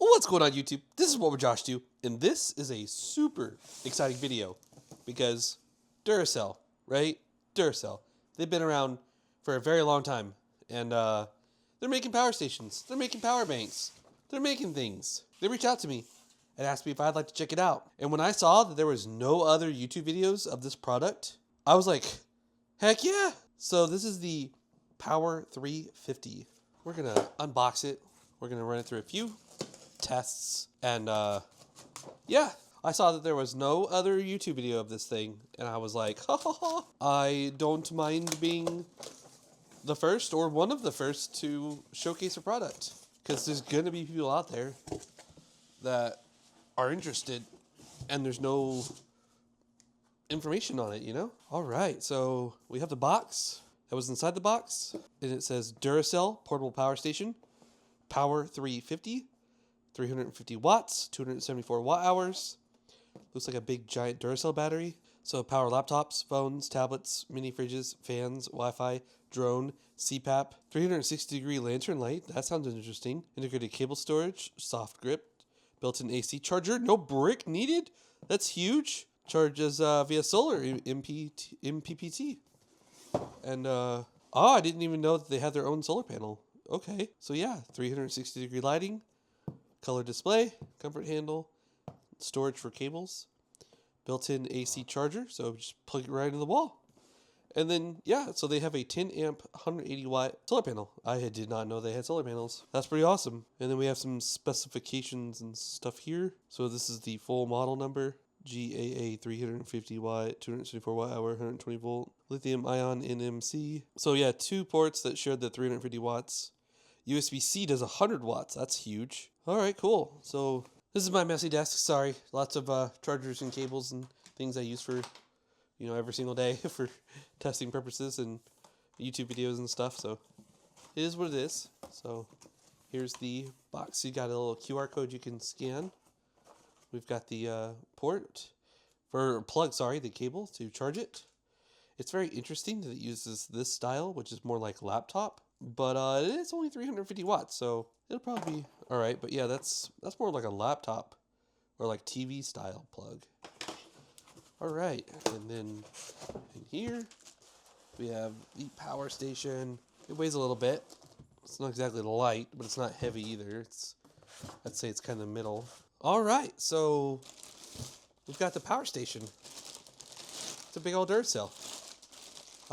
What's going on, YouTube? This is what we're Josh do, and this is a super exciting video because Duracell, right? Duracell. They've been around for a very long time, and they're making power stations. They're making power banks. They're making things. They reached out to me and asked me if I'd like to check it out. And when I saw that there was no other YouTube videos of this product, I was like, heck yeah! So this is the Power 350. We're going to unbox it. We're going to run it through a few tests, and yeah, I saw that there was no other YouTube video of this thing, and I was like, ha ha ha, I don't mind being the first or one of the first to showcase a product, because there's gonna be people out there that are interested and there's no information on it, you know? All right, so we have the box that was inside the box, and it says Duracell portable power station, Power 350, 350 watts, 274 watt hours. Looks like a big giant Duracell battery. So power laptops, phones, tablets, mini fridges, fans, Wi-Fi, drone, CPAP, 360-degree lantern light. That sounds interesting. Integrated cable storage, soft grip, built-in AC charger. No brick needed. That's huge. Charges via solar, MPPT. And I didn't even know that they had their own solar panel. Okay, so yeah, 360-degree lighting. Color display, comfort handle, storage for cables, built-in AC charger, so just plug it right into the wall. And then, yeah, so they have a 10 amp, 180 watt solar panel. I did not know they had solar panels. That's pretty awesome. And then we have some specifications and stuff here. So this is the full model number. GAA 350 watt, 274 watt hour, 120 volt, lithium ion NMC. So yeah, two ports that shared the 350 watts. USB-C does 100 watts. That's huge. All right, cool. So this is my messy desk. Sorry, lots of chargers and cables and things I use for, every single day for testing purposes and YouTube videos and stuff. So it is what it is. So here's the box. You got a little QR code you can scan. We've got the the cable to charge it. It's very interesting that it uses this style, which is more like laptop. But it's only 350 watts, so it'll probably be all right. But yeah, that's more like a laptop or like TV style plug. All right, and then in here we have the power station. It weighs a little bit. It's not exactly light, but it's not heavy either. I'd say it's kind of middle. All right, so we've got the power station. It's a big old Duracell.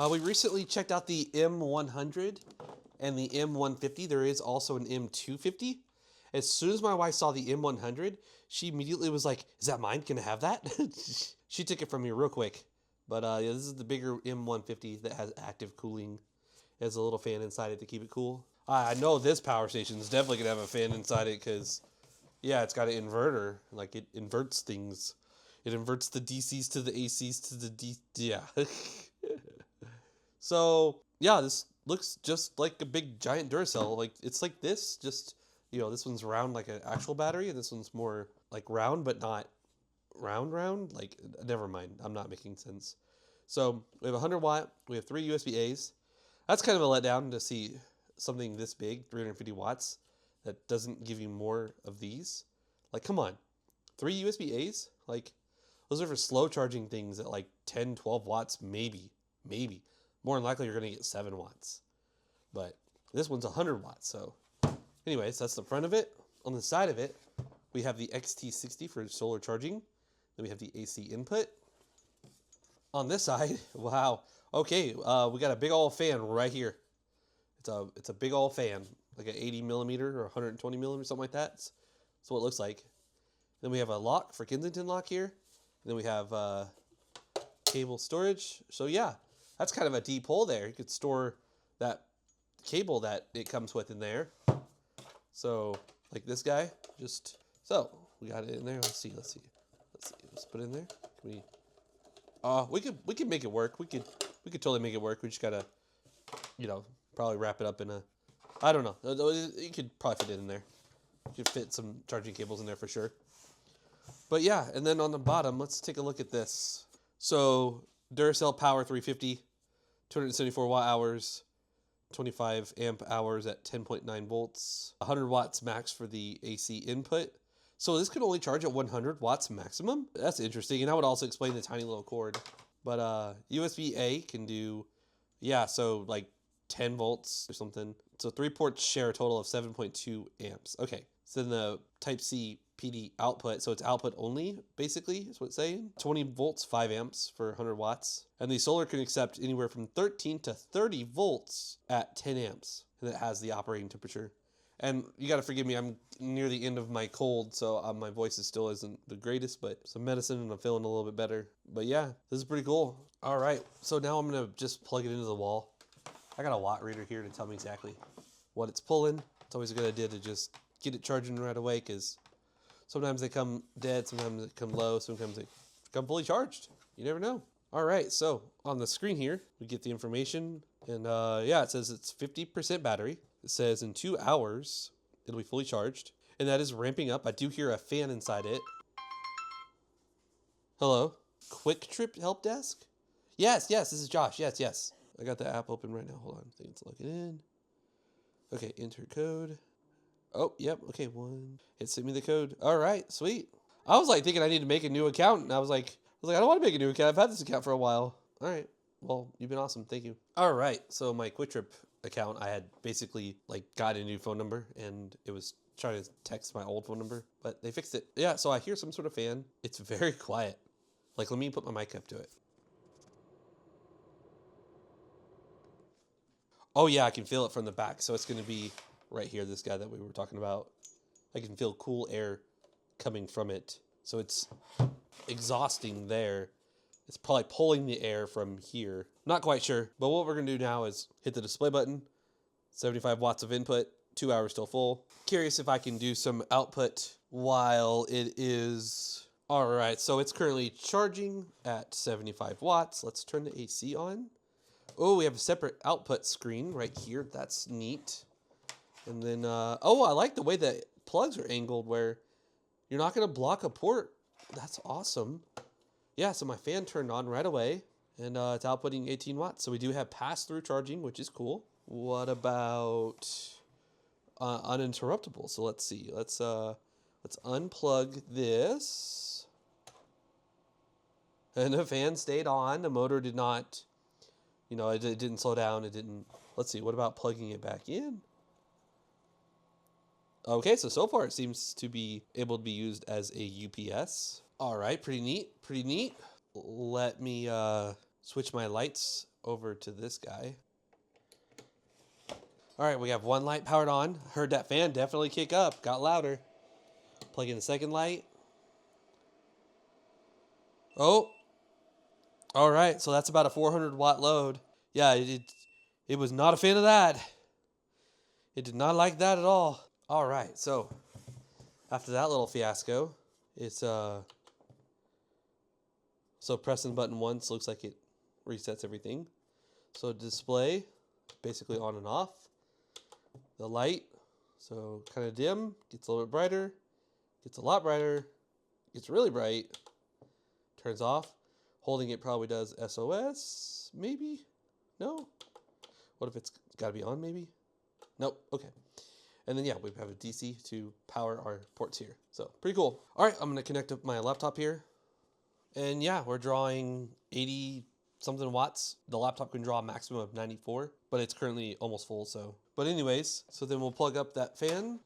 We recently checked out the M100 and the M150. There is also an M250. As soon as my wife saw the M100, she immediately was like, is that mine? Can I have that? She took it from me real quick. But yeah, this is the bigger M150 that has active cooling. It has a little fan inside it to keep it cool. I know this power station is definitely going to have a fan inside it because, yeah, it's got an inverter. Like, it inverts things. It inverts the DCs to the ACs to the yeah. So, yeah, this looks just like a big giant Duracell. Like, it's like this, just, this one's round like an actual battery, and this one's more like round, but not round. Like, never mind. I'm not making sense. So, we have 100 watt. We have 3 USB-As. That's kind of a letdown to see something this big, 350 watts, that doesn't give you more of these. Like, come on. 3 USB-As? Like, those are for slow charging things at like 10, 12 watts, maybe. More than likely, you're going to get 7 watts. But this one's 100 watts. So anyways, that's the front of it. On the side of it, we have the XT60 for solar charging. Then we have the AC input. On this side, wow. Okay, we got a big old fan right here. It's a big old fan, like an 80 millimeter or 120 millimeter, something like that. That's what it looks like. Then we have a lock for Kensington lock here. And then we have cable storage. So yeah. That's kind of a deep hole there. You could store that cable that it comes with in there. So, like this guy, so we got it in there. Let's see. Let's put it in there. We could make it work. We could totally make it work. We just gotta, probably wrap it up in I don't know. You could probably fit it in there. You could fit some charging cables in there for sure. But yeah, and then on the bottom, let's take a look at this. So Duracell Power 350, 274 watt hours, 25 amp hours at 10.9 volts, 100 watts max for the AC input. So this can only charge at 100 watts maximum. That's interesting. And I would also explain the tiny little cord. But USB-A can do, yeah, so like 10 volts or something. So 3 ports share a total of 7.2 amps. Okay, so then the Type-C PD output, so it's output only, basically, is what it's saying. 20 volts, 5 amps for 100 watts. And the solar can accept anywhere from 13 to 30 volts at 10 amps. And it has the operating temperature. And you got to forgive me, I'm near the end of my cold, so my voice still isn't the greatest, but some medicine and I'm feeling a little bit better. But yeah, this is pretty cool. All right, so now I'm going to just plug it into the wall. I got a watt reader here to tell me exactly what it's pulling. It's always a good idea to just get it charging right away, because sometimes they come dead, sometimes they come low, sometimes they come fully charged. You never know. All right, so on the screen here, we get the information, and yeah, it says it's 50% battery. It says in 2 hours, it'll be fully charged, and that is ramping up. I do hear a fan inside it. Hello? Quick Trip Help Desk? Yes, this is Josh. Yes. I got the app open right now. Hold on. I think it's logging in. Okay, enter code. Oh, yep. Okay, one. It sent me the code. All right, sweet. I was like thinking I need to make a new account, and I was like, I don't want to make a new account. I've had this account for a while. All right. Well, you've been awesome. Thank you. All right. So my Quick Trip account, I had basically like got a new phone number, and it was trying to text my old phone number, but they fixed it. Yeah. So I hear some sort of fan. It's very quiet. Like, let me put my mic up to it. Oh yeah, I can feel it from the back. So it's going to be right here, this guy that we were talking about. I can feel cool air coming from it. So it's exhausting there. It's probably pulling the air from here. Not quite sure. But what we're going to do now is hit the display button. 75 watts of input. 2 hours still full. Curious if I can do some output while it is... All right, so it's currently charging at 75 watts. Let's turn the AC on. Oh, we have a separate output screen right here. That's neat. And then, oh, I like the way that plugs are angled where you're not going to block a port. That's awesome. Yeah, so my fan turned on right away, and it's outputting 18 watts. So we do have pass-through charging, which is cool. What about uninterruptible? So let's see. Let's unplug this. And the fan stayed on. The motor did not, it didn't slow down. It didn't. Let's see. What about plugging it back in? Okay, so far it seems to be able to be used as a UPS. All right, pretty neat. Let me switch my lights over to this guy. All right, we have one light powered on. Heard that fan definitely kick up. Got louder. Plug in the second light. Oh. All right, so that's about a 400 watt load. Yeah, it was not a fan of that. It did not like that at all. All right, so after that little fiasco, it's so pressing button once looks like it resets everything. So display, basically on and off. The light, so kind of dim, gets a little bit brighter, gets a lot brighter, gets really bright, turns off. Holding it probably does SOS, maybe? No? What if it's got to be on, maybe? Nope, okay. And then, yeah, we have a DC to power our ports here. So, pretty cool. All right, I'm going to connect up my laptop here. And, yeah, we're drawing 80-something watts. The laptop can draw a maximum of 94, but it's currently almost full, so. But anyways, so then we'll plug up that fan.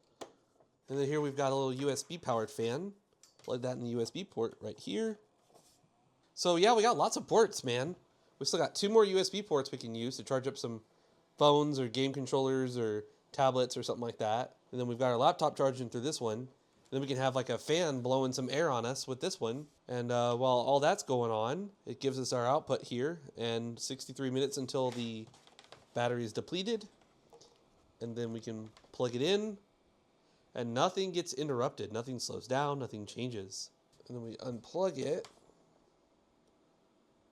And then here we've got a little USB-powered fan. Plug that in the USB port right here. So, yeah, we got lots of ports, man. We still got 2 more USB ports we can use to charge up some phones or game controllers or tablets or something like that. And then we've got our laptop charging through this one. And then we can have like a fan blowing some air on us with this one. And while all that's going on, it gives us our output here. And 63 minutes until the battery is depleted. And then we can plug it in. And nothing gets interrupted. Nothing slows down. Nothing changes. And then we unplug it.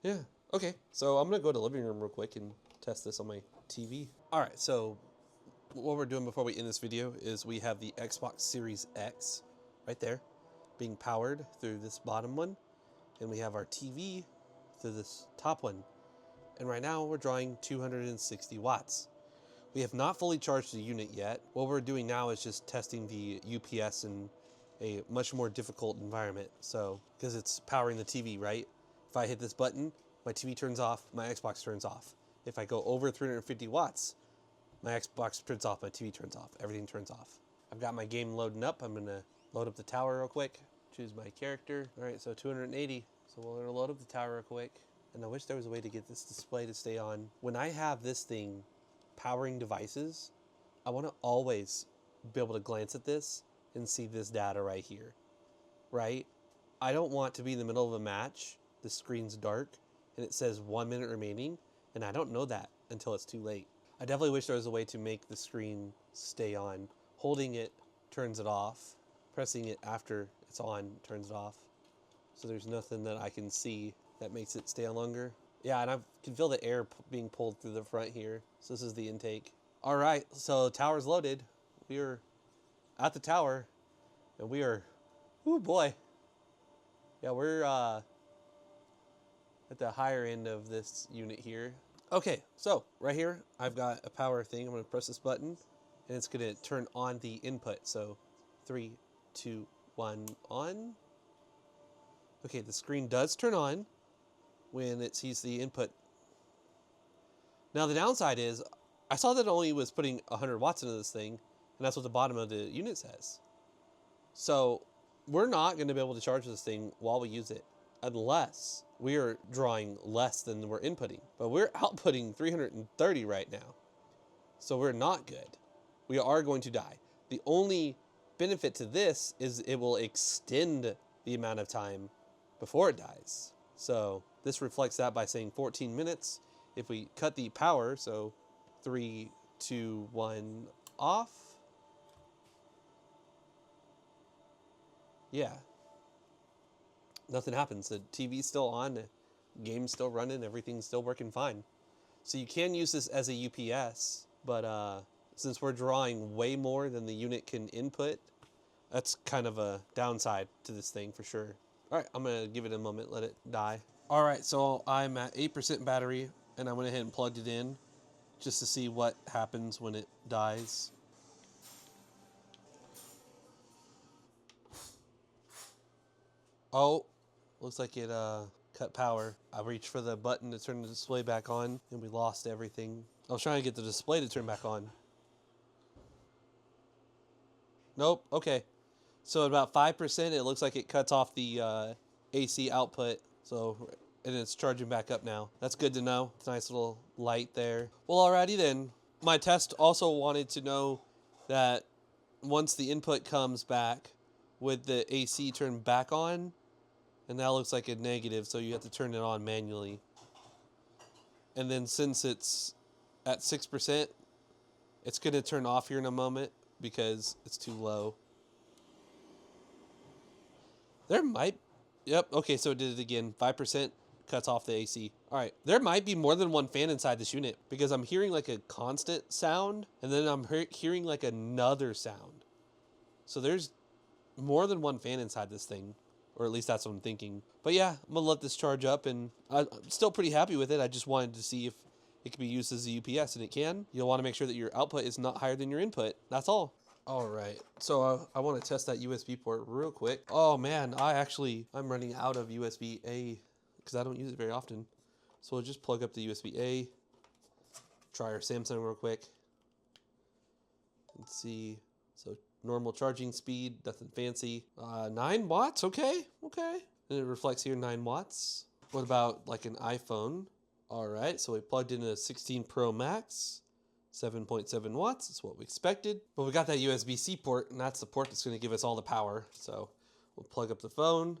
Yeah. Okay. So I'm going to go to the living room real quick and test this on my TV. All right. So what we're doing before we end this video is we have the Xbox Series X right there being powered through this bottom one. And we have our TV through this top one. And right now we're drawing 260 watts, We have not fully charged the unit yet. What we're doing now is just testing the UPS in a much more difficult environment. So, because it's powering the TV, right? If I hit this button, my TV turns off, my Xbox turns off. If I go over 350 watts, my Xbox turns off, my TV turns off, everything turns off. I've got my game loading up. I'm gonna load up the tower real quick, choose my character. All right, so 280. So we're gonna load up the tower real quick. And I wish there was a way to get this display to stay on. When I have this thing powering devices, I wanna always be able to glance at this and see this data right here, right? I don't want to be in the middle of a match, the screen's dark, and it says 1 minute remaining, and I don't know that until it's too late. I definitely wish there was a way to make the screen stay on. Holding it turns it off. Pressing it after it's on turns it off. So there's nothing that I can see that makes it stay on longer. Yeah, and I can feel the air being pulled through the front here. So this is the intake. All right, so tower's loaded. We are at the tower, and we are, oh boy. Yeah, we're at the higher end of this unit here. Okay, so right here, I've got a power thing. I'm gonna press this button, and it's gonna turn on the input. So 3, 2, 1, on. Okay, the screen does turn on when it sees the input. Now the downside is, I saw that it only was putting 100 watts into this thing, and that's what the bottom of the unit says. So we're not gonna be able to charge this thing while we use it, unless we are drawing less than we're inputting. But we're outputting 330 right now. So we're not good. We are going to die. The only benefit to this is it will extend the amount of time before it dies. So this reflects that by saying 14 minutes. If we cut the power, so 3, 2, 1, off. Yeah. Nothing happens. The TV's still on, the game's still running, everything's still working fine. So you can use this as a UPS, but since we're drawing way more than the unit can input, that's kind of a downside to this thing for sure. All right, I'm gonna give it a moment, let it die. All right, so I'm at 8% battery, and I went ahead and plugged it in just to see what happens when it dies. Oh, looks like it cut power. I reached for the button to turn the display back on, and we lost everything. I was trying to get the display to turn back on. Nope, okay. So at about 5%, it looks like it cuts off the AC output. So, and it's charging back up now. That's good to know. It's a nice little light there. Well, alrighty then. My test also wanted to know that once the input comes back, would the AC turn back on? And that looks like a negative, so you have to turn it on manually. And then since it's at 6%, it's going to turn off here in a moment because it's too low. There might... Yep, okay, so it did it again. 5% cuts off the AC. All right, there might be more than one fan inside this unit because I'm hearing like a constant sound, and then I'm hearing like another sound. So there's more than one fan inside this thing. Or at least that's what I'm thinking. But yeah, I'm going to let this charge up, and I'm still pretty happy with it. I just wanted to see if it could be used as a UPS, and it can. You'll want to make sure that your output is not higher than your input. That's all. All right, so I want to test that USB port real quick. Oh man, I'm running out of USB-A because I don't use it very often. So we'll just plug up the USB-A, try our Samsung real quick. Let's see, so normal charging speed, nothing fancy. 9 watts, okay. And it reflects here 9 watts. What about like an iPhone? All right, so we plugged in a 16 Pro Max, 7.7 watts, that's what we expected. But we got that USB-C port, and that's the port that's gonna give us all the power. So we'll plug up the phone.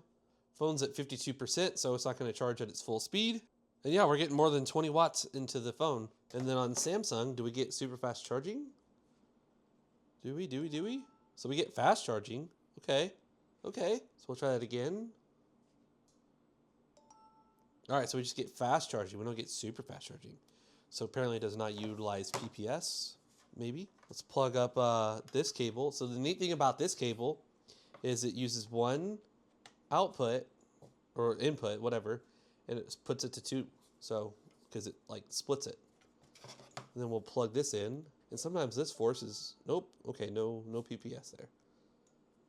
Phone's at 52%, so it's not gonna charge at its full speed. And yeah, we're getting more than 20 watts into the phone. And then on Samsung, do we get super fast charging? Do we? So we get fast charging. Okay. So we'll try that again. All right, so we just get fast charging. We don't get super fast charging. So apparently it does not utilize PPS, maybe. Let's plug up this cable. So the neat thing about this cable is it uses one output or input, whatever, and it puts it to 2. So, because it like splits it. And then we'll plug this in. And sometimes this forces, nope, okay, no PPS there.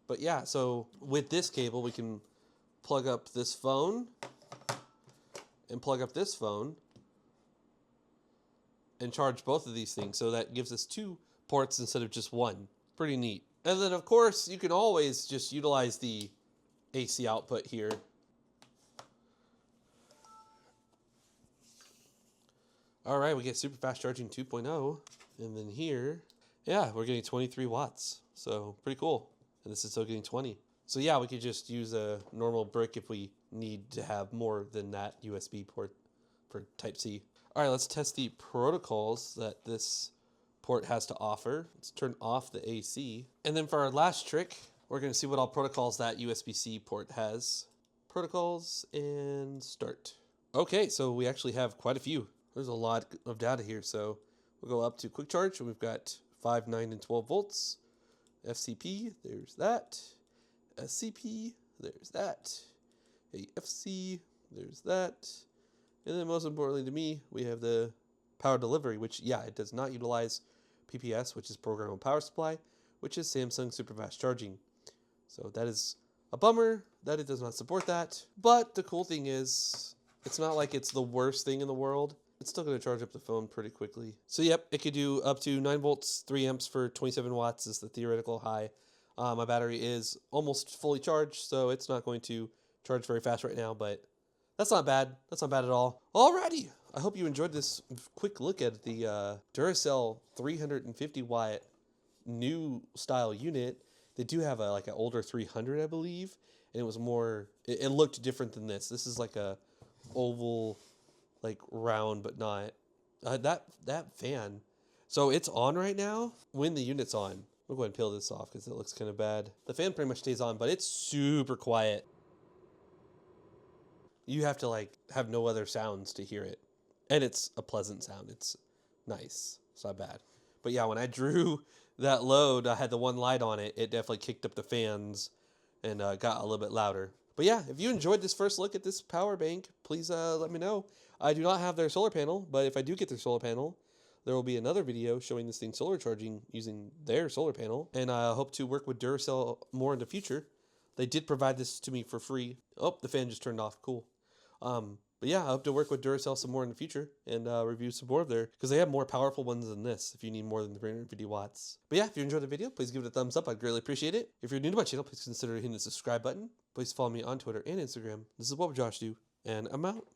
But yeah, so with this cable, we can plug up this phone and plug up this phone and charge both of these things. So that gives us 2 ports instead of just 1. Pretty neat. And then of course, you can always just utilize the AC output here. All right, we get super fast charging 2.0. And then here, yeah, we're getting 23 watts. So pretty cool. And this is still getting 20. So yeah, we could just use a normal brick if we need to have more than that USB port for Type-C. All right, let's test the protocols that this port has to offer. Let's turn off the AC. And then for our last trick, we're going to see what all protocols that USB-C port has. Protocols and start. Okay, so we actually have quite a few. There's a lot of data here, so we'll go up to quick charge, and we've got 5, 9, and 12 volts. FCP, there's that. SCP, there's that. AFC, there's that. And then most importantly to me, we have the power delivery, which, yeah, it does not utilize PPS, which is programmable power supply, which is Samsung super fast charging. So that is a bummer that it does not support that. But the cool thing is, it's not like it's the worst thing in the world. It's still going to charge up the phone pretty quickly. So yep, it could do up to 9 volts, 3 amps for 27 watts is the theoretical high. My battery is almost fully charged, so it's not going to charge very fast right now, but that's not bad. That's not bad at all. Alrighty, I hope you enjoyed this quick look at the Duracell 350 watt new style unit. They do have like an older 300, I believe, and it was more, it looked different than this. This is like a oval, like round, but not. That fan. So it's on right now when the unit's on. We'll go ahead and peel this off because it looks kind of bad. The fan pretty much stays on, but it's super quiet. You have to like have no other sounds to hear it. And it's a pleasant sound. It's nice. It's not bad. But yeah, when I drew that load, I had the one light on it. It definitely kicked up the fans and got a little bit louder. But yeah, if you enjoyed this first look at this power bank, please let me know. I do not have their solar panel, but if I do get their solar panel, there will be another video showing this thing solar charging using their solar panel. And I hope to work with Duracell more in the future. They did provide this to me for free. Oh, the fan just turned off. Cool. But yeah, I hope to work with Duracell some more in the future and review some more of their, because they have more powerful ones than this if you need more than 350 watts. But yeah, if you enjoyed the video, please give it a thumbs up. I'd greatly appreciate it. If you're new to my channel, please consider hitting the subscribe button. Please follow me on Twitter and Instagram. This is What Would Josh Do? And I'm out.